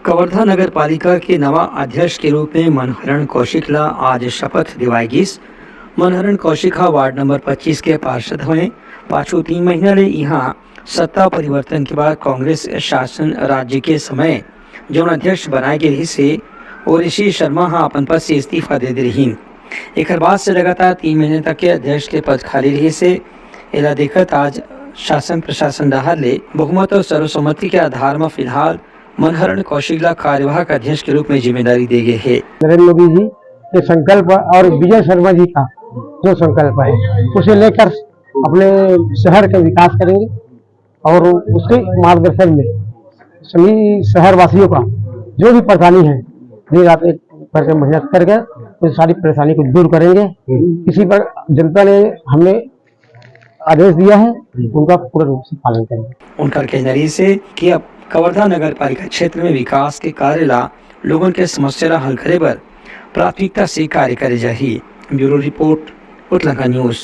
कवर्धा नगर पालिका के नवा अध्यक्ष के रूप में मनहरण कौशिक ला आज शपथ दिवाएगी। मनहरण कौशिक वार्ड नंबर 25 के पार्षद हुए। पाछू 3 महीना ले यहाँ सत्ता परिवर्तन के बाद कांग्रेस शासन राज्य के समय जो अध्यक्ष बनाए गए से और ऋषि शर्मा अपन पद से इस्तीफा दे रही। एक बाद से लगातार 3 महीने तक के अध्यक्ष के पद खाली रही से एला देखत आज शासन प्रशासन डहर ले बहुमत और सर्वसम्मति के आधार में फिलहाल मनहरण कौशिक ला कार्यवाहक अध्यक्ष के रूप में जिम्मेदारी दी गई है। नरेंद्र मोदी जी के संकल्प और विजय शर्मा जी का जो संकल्प है उसे लेकर अपने शहर का विकास करेंगे और उसके मार्गदर्शन में सभी शहर वासियों का जो भी परेशानी है दिन रात एक करके मेहनत करके उस सारी परेशानी को दूर करेंगे। किसी पर जनता ने हमने आदेश दिया है उनका पूर्ण रूप से पालन करेंगे। उनका कहना से कि अब कवर्धा नगर पालिका क्षेत्र में विकास के कार्य ला लोगों के समस्या ला हल करे बर प्राथमिकता से कार्य करे जाही। ब्यूरो रिपोर्ट उतलंका न्यूज।